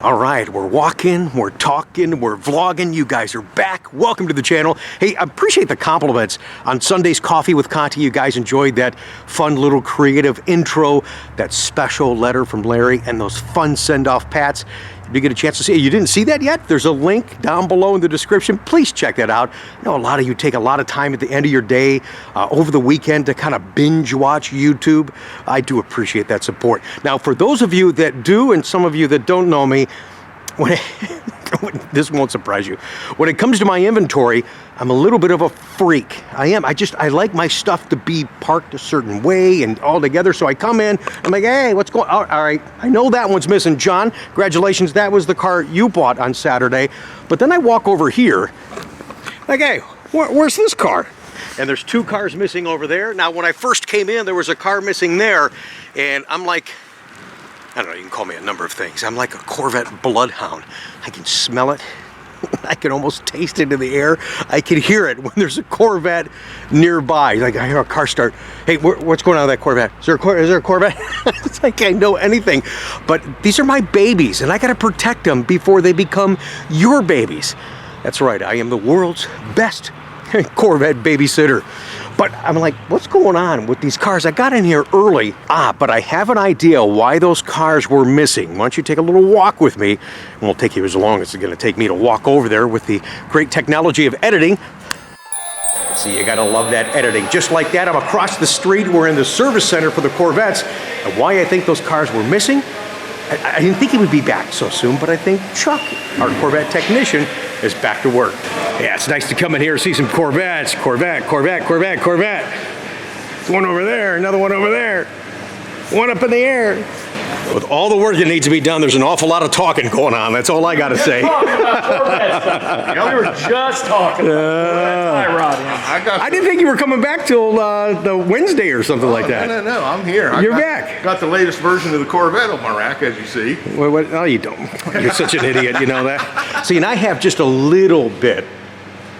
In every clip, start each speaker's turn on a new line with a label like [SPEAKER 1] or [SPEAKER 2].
[SPEAKER 1] All right, we're walking, we're talking, we're vlogging. You guys are back. Welcome to the channel. Hey, I appreciate the compliments on Sunday's Coffee with Conti. You guys enjoyed that fun little creative intro, that special letter from Larry, and those fun send-off pats. Did you get a chance to see it? You didn't see that yet? There's a link down below in the description. Please check that out. I know a lot of you take a lot of time at the end of your day, over the weekend, to kind of binge watch YouTube. I do appreciate that support. Now, for those of you that do, and some of you that don't know me, this won't surprise you. When it comes to my inventory, I'm a little bit of a freak. I like my stuff to be parked a certain way and all together. So I come in, I'm like, hey, what's going on? All right, I know that one's missing. John, congratulations, that was the car you bought on Saturday. But then I walk over here, like, hey, where's this car? And there's two cars missing over there. Now, when I first came in, there was a car missing there, and I'm like, I don't know, you can call me a number of things. I'm like a Corvette bloodhound. I can smell it. I can almost taste it in the air. I can hear it when there's a Corvette nearby. Like, I hear a car start. Hey, what's going on with that Corvette? Is there a Corvette? It's like I know anything. But these are my babies, and I got to protect them before they become your babies. That's right, I am the world's best Corvette babysitter. But I'm like, what's going on with these cars? I got in here early, but I have an idea why those cars were missing. Why don't you take a little walk with me? It won't take you as long as it's gonna take me to walk over there with the great technology of editing. See, you gotta love that editing. Just like that, I'm across the street. We're in the service center for the Corvettes. And why I think those cars were missing? I didn't think he would be back so soon, but I think Chuck, our Corvette technician, is back to work. Yeah, it's nice to come in here and see some Corvettes. Corvette. One over there, another one over there. One up in the air. With all the work that needs to be done, there's an awful lot of talking going on. That's all I got to say.
[SPEAKER 2] We were just talking about
[SPEAKER 1] I didn't think you were coming back till the Wednesday or something like that.
[SPEAKER 3] No, I'm here.
[SPEAKER 1] You're back.
[SPEAKER 3] Got the latest version of the Corvette on my rack, as you see.
[SPEAKER 1] What? No, you don't. You're such an idiot, you know that? See, and I have just a little bit,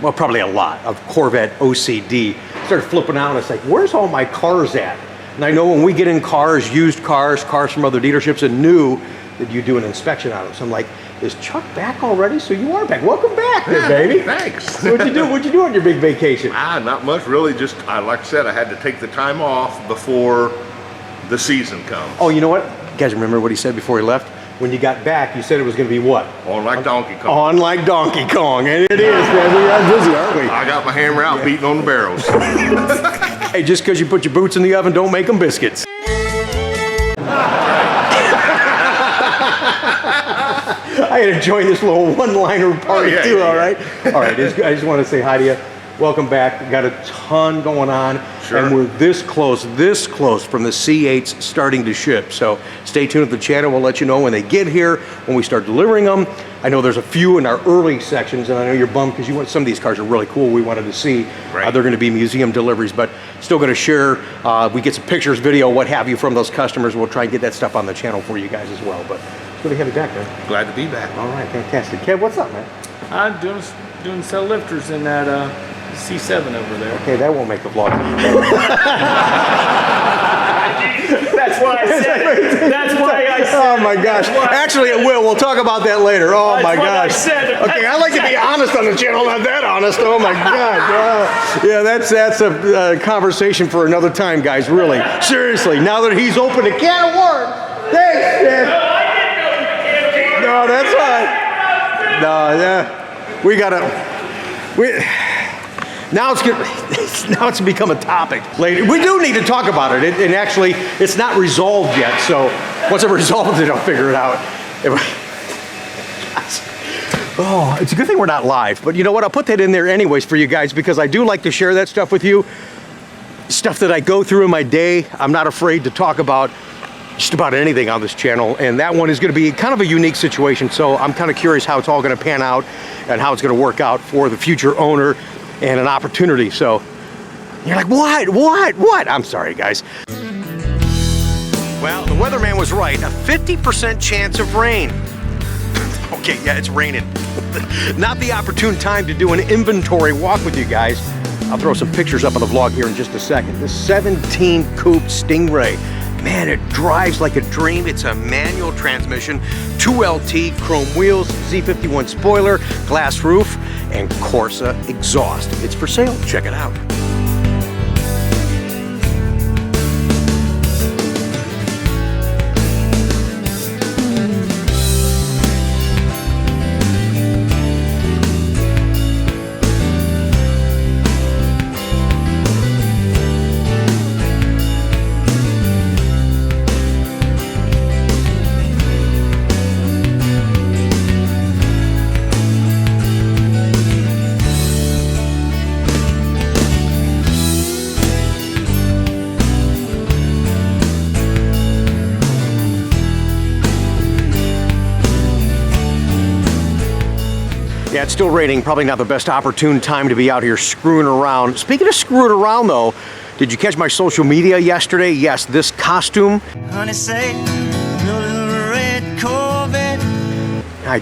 [SPEAKER 1] well, probably a lot, of Corvette OCD. Started flipping out, and it's like, where's all my cars at? And I know when we get in cars, used cars from other dealerships, and new, that you do an inspection on them. So I'm like, is Chuck back already? So you are back. Welcome back, there, baby.
[SPEAKER 3] Thanks.
[SPEAKER 1] What'd you do? What'd you do on your big vacation?
[SPEAKER 3] Not much, really. Just, like I said, I had to take the time off before the season comes.
[SPEAKER 1] Oh, you know what? You guys remember what he said before he left? When you got back, you said it was going to be what?
[SPEAKER 3] On like Donkey Kong.
[SPEAKER 1] On like Donkey Kong, and it is, man. We are busy, aren't we?
[SPEAKER 3] I got my hammer out, beating on the barrels.
[SPEAKER 1] Hey, just because you put your boots in the oven, don't make them biscuits. I enjoy this little one-liner party too, all right? All right, I just want to say hi to you. Welcome back. We got a ton going on, and we're this close from the C8s starting to ship. So stay tuned to the channel. We'll let you know when they get here, when we start delivering them. I know there's a few in our early sections, and I know you're bummed because you want some of these cars are really cool. We wanted to see. They're going to be museum deliveries, but still going to share. We get some pictures, video, what have you, from those customers. We'll try and get that stuff on the channel for you guys as well. But it's good to have you back, man.
[SPEAKER 3] Glad to be back.
[SPEAKER 1] All right, fantastic. Kev, what's up, man?
[SPEAKER 2] I'm doing cell lifters in that C7 over there.
[SPEAKER 1] Okay, that won't make the vlog.
[SPEAKER 2] That's why I said. That's why I said.
[SPEAKER 1] Oh my gosh! Actually, it will. We'll talk about that later. Oh my gosh! Okay, I like to be honest on the channel, not that honest. Oh my God! Yeah, that's a conversation for another time, guys. Really, seriously. Now that he's opened a can of worms, thanks, man. No, that's fine. No, yeah, we gotta. Now it's become a topic. Later, we do need to talk about it. And actually, it's not resolved yet. So once it resolves it, I'll figure it out. Oh, it's a good thing we're not live. But you know what? I'll put that in there anyways for you guys, because I do like to share that stuff with you. Stuff that I go through in my day. I'm not afraid to talk about just about anything on this channel. And that one is going to be kind of a unique situation. So I'm kind of curious how it's all going to pan out and how it's going to work out for the future owner and an opportunity. So you're like, what? I'm sorry, guys. Well, the weatherman was right. A 50% chance of rain. Okay, yeah, it's raining. Not the opportune time to do an inventory walk with you guys. I'll throw some pictures up on the vlog here in just a second. The 17 coupe Stingray. Man, it drives like a dream. It's a manual transmission, 2LT, chrome wheels, Z51 spoiler, glass roof, and Corsa exhaust. It's for sale. Check it out. Yeah, it's still raining. Probably not the best opportune time to be out here screwing around. Speaking of screwing around, though, did you catch my social media yesterday? Yes, this costume.
[SPEAKER 4] Honey, say, your little red Corvette.
[SPEAKER 1] I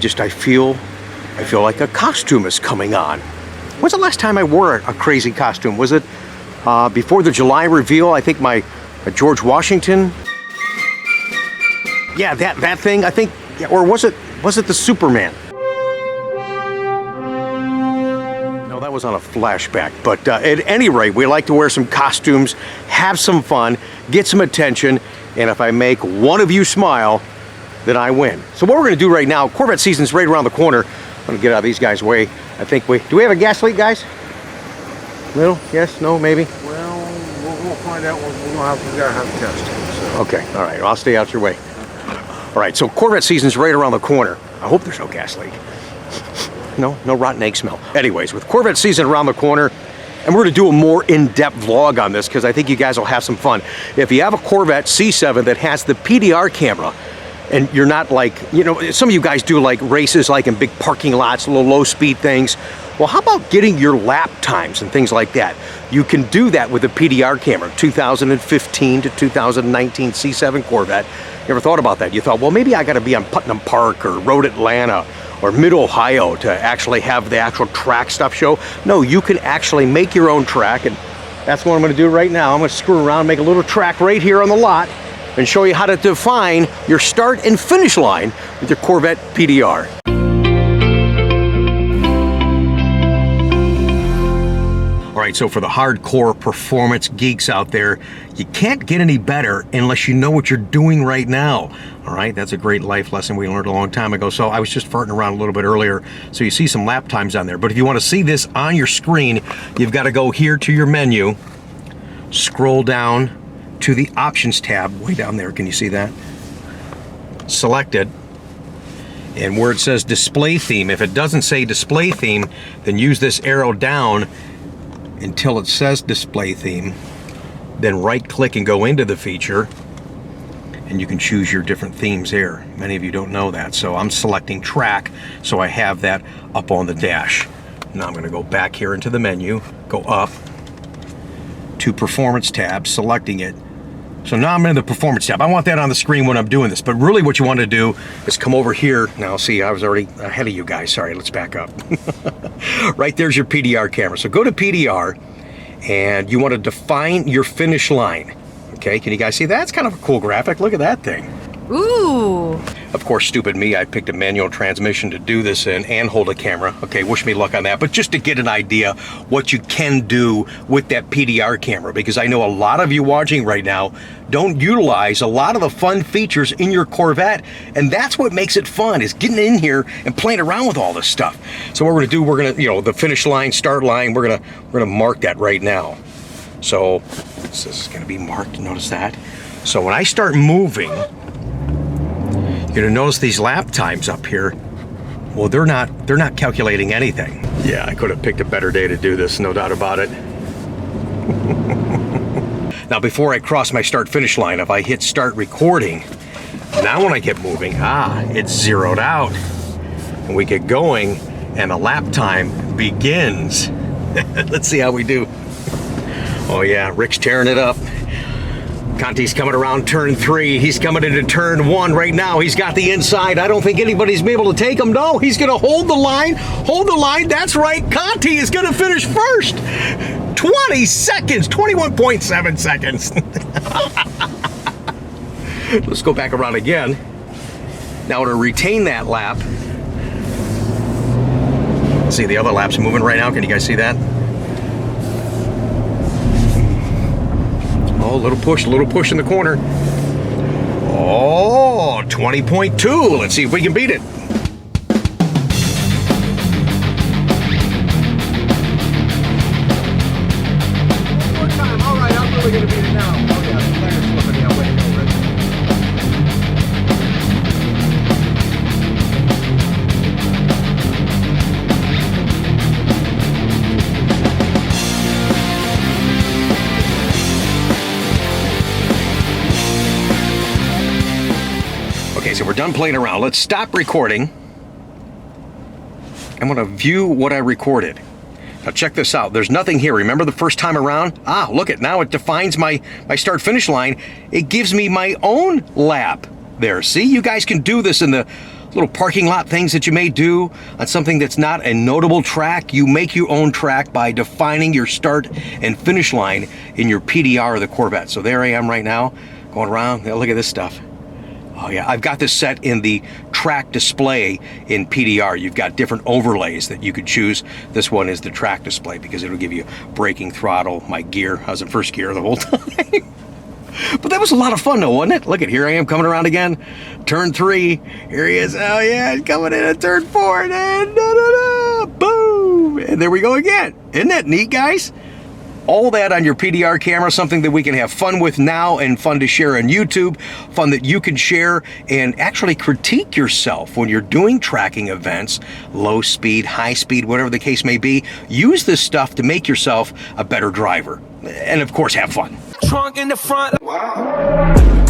[SPEAKER 1] feel like a costume is coming on. When's the last time I wore a crazy costume? Was it before the July reveal? I think my George Washington. Yeah, that thing. I think, or was it the Superman? That was on a flashback, but at any rate, we like to wear some costumes, have some fun, get some attention, and if I make one of you smile, then I win. So what we're gonna do right now, Corvette season's right around the corner. I'm gonna get out of these guys' way. I think do we have a gas leak, guys? Little? Yes? No? Maybe?
[SPEAKER 5] Well, we'll find out. We gotta have a test. So.
[SPEAKER 1] Okay, all right, I'll stay out your way. All right, so Corvette season's right around the corner. I hope there's no gas leak. No rotten egg smell. Anyways, with Corvette season around the corner, and we're gonna do a more in-depth vlog on this because I think you guys will have some fun. If you have a Corvette C7 that has the PDR camera, and you're not like, some of you guys do like races like in big parking lots, little low speed things. Well, how about getting your lap times and things like that? You can do that with a PDR camera, 2015 to 2019 C7 Corvette. You ever thought about that? You thought, well, maybe I gotta be on Putnam Park or Road Atlanta or Mid-Ohio to actually have the actual track stuff show. No, you can actually make your own track, and that's what I'm gonna do right now. I'm gonna screw around, make a little track right here on the lot, and show you how to define your start and finish line with your Corvette PDR. All right, so for the hardcore performance geeks out there, you can't get any better unless you know what you're doing right now. All right, that's a great life lesson we learned a long time ago. So I was just farting around a little bit earlier, so you see some lap times on there. But if you want to see this on your screen, you've got to go here to your menu, scroll down to the options tab way down there. Can you see that? Select it. And where it says display theme, if it doesn't say display theme, then use this arrow down until it says display theme, then right click and go into the feature, and you can choose your different themes here. Many of you don't know that, so I'm selecting track, so I have that up on the dash. Now I'm going to go back here into the menu, go up to performance tab, selecting it. So now I'm in the performance tab. I want that on the screen when I'm doing this, but really what you want to do is come over here. Now see, I was already ahead of you guys. Sorry, let's back up. Right there's your PDR camera. So go to PDR, and you want to define your finish line. Okay, can you guys see that? That's kind of a cool graphic. Look at that thing.
[SPEAKER 6] Ooh.
[SPEAKER 1] Of course, stupid me, I picked a manual transmission to do this in and hold a camera. Okay, wish me luck on that. But just to get an idea what you can do with that PDR camera, because I know a lot of you watching right now don't utilize a lot of the fun features in your Corvette, and that's what makes it fun, is getting in here and playing around with all this stuff. So what we're gonna do, we're gonna, the finish line, start line, we're gonna mark that right now. So this is gonna be marked, notice that. So when I start moving, you're gonna notice these lap times up here. Well, they're not calculating anything. Yeah, I could have picked a better day to do this, no doubt about it. Now, before I cross my start finish line, if I hit start recording, now when I get moving, it's zeroed out. And we get going, and the lap time begins. Let's see how we do. Oh yeah, Rick's tearing it up. Conti's coming around turn 3. He's coming into turn 1 right now. He's got the inside. I don't think anybody's been able to take him. No, he's going to hold the line. Hold the line. That's right. Conti is going to finish first. 20 seconds. 21.7 seconds. Let's go back around again. Now to retain that lap. See, the other lap's moving right now. Can you guys see that? Oh, a little push in the corner. Oh, 20.2. Let's see if we can beat it. One more time. All right, I'm really going to beat it now. Oh, yeah, the tire's slipping. Yeah, way to go, Rick. Okay, so we're done playing around. Let's stop recording. I'm gonna view what I recorded. Now check this out. There's nothing here. Remember the first time around? Ah, look it. Now it defines my start-finish line. It gives me my own lap there. See, you guys can do this in the little parking lot things that you may do on something that's not a notable track. You make your own track by defining your start and finish line in your PDR of the Corvette. So there I am right now, going around. Look at this stuff. Oh yeah, I've got this set in the track display in PDR. You've got different overlays that you could choose. This one is the track display because it'll give you braking, throttle, my gear. I was in first gear the whole time. But that was a lot of fun though, wasn't it? Look at, here I am coming around again. Turn 3, here he is. Oh yeah, he's coming in at turn 4 and then boom. And there we go again. Isn't that neat, guys? All that on your PDR camera, something that we can have fun with now and fun to share on YouTube, fun that you can share and actually critique yourself when you're doing tracking events, low speed, high speed, whatever the case may be. Use this stuff to make yourself a better driver. And of course, have fun.
[SPEAKER 4] Trunk in the front. Wow.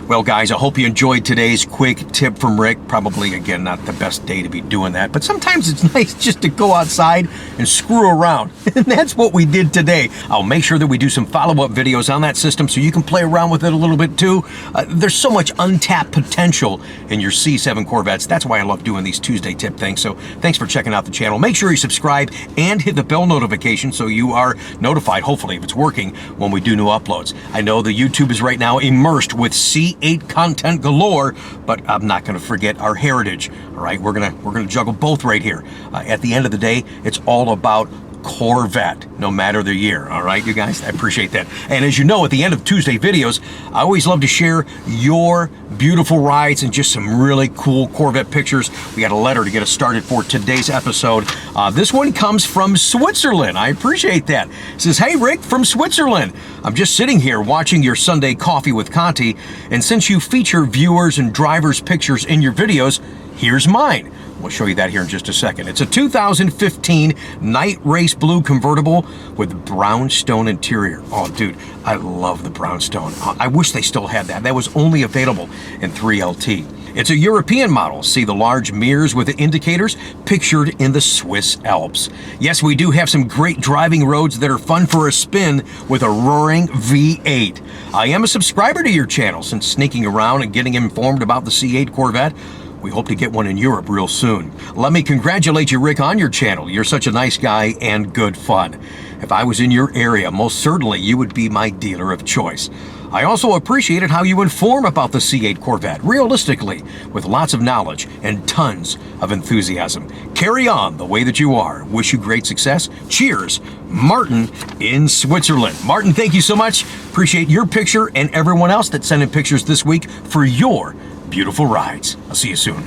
[SPEAKER 1] Well, guys, I hope you enjoyed today's quick tip from Rick. Probably, again, not the best day to be doing that, but sometimes it's nice just to go outside and screw around. And that's what we did today. I'll make sure that we do some follow-up videos on that system so you can play around with it a little bit too. There's so much untapped potential in your C7 Corvettes. That's why I love doing these Tuesday tip things. So thanks for checking out the channel. Make sure you subscribe and hit the bell notification so you are notified, hopefully, if it's working, when we do new uploads. I know the YouTube is right now immersed with C8 content galore, but I'm not going to forget our heritage. All right, we're gonna juggle both right here. At the end of the day, it's all about Corvette, no matter the year. All right, you guys, I appreciate that. And as you know, at the end of Tuesday videos, I always love to share your beautiful rides and just some really cool Corvette pictures. We got a letter to get us started for today's episode. This one comes from Switzerland. I appreciate that. It says, hey, Rick from Switzerland. I'm just sitting here watching your Sunday Coffee with Conti, and since you feature viewers and drivers' pictures in your videos, here's mine. We'll show you that here in just a second. It's a 2015 Night Race Blue convertible with brownstone interior. Oh, dude, I love the brownstone. I wish they still had that. That was only available in 3LT. It's a European model. See the large mirrors with the indicators pictured in the Swiss Alps. Yes, we do have some great driving roads that are fun for a spin with a roaring V8. I am a subscriber to your channel since sneaking around and getting informed about the C8 Corvette. We hope to get one in Europe real soon. Let me congratulate you, Rick, on your channel. You're such a nice guy and good fun. If I was in your area, most certainly you would be my dealer of choice. I also appreciated how you inform about the C8 Corvette, realistically, with lots of knowledge and tons of enthusiasm. Carry on the way that you are. Wish you great success. Cheers, Martin in Switzerland. Martin, thank you so much. Appreciate your picture and everyone else that sent in pictures this week for your beautiful rides. I'll see you soon.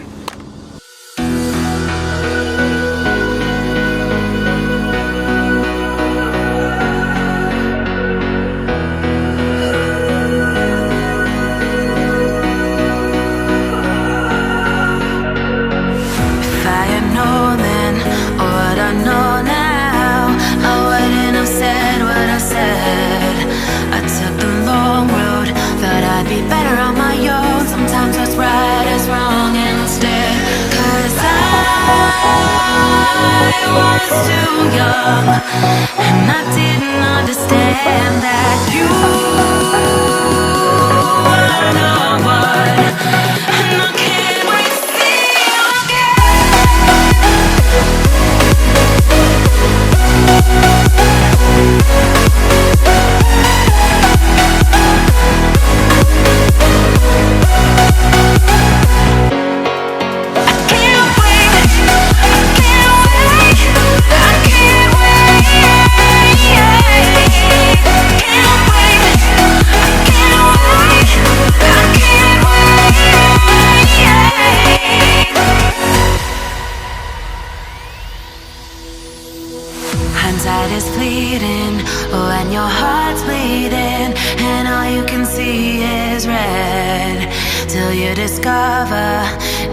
[SPEAKER 6] I was too young, and I didn't understand that you were the one, and I can't wait to see you again. discover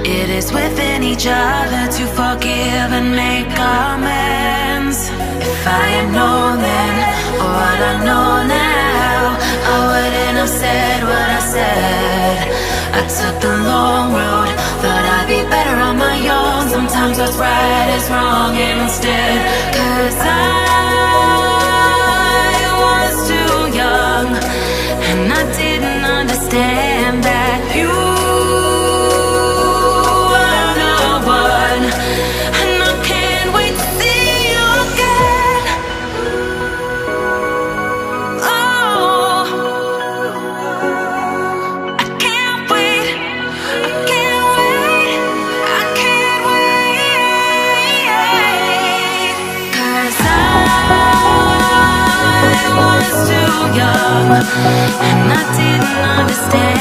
[SPEAKER 6] it is within each other to forgive and make amends. If I had known then, or what I know now, I wouldn't have said what I said. I took the long road, thought I'd be better on my own. Sometimes what's right is wrong instead. 'Cause I was too young, and I didn't understand that you were the one. And I can't wait to see you again. Oh, I can't wait, I can't wait, I can't wait. 'Cause I was too young, and I didn't understand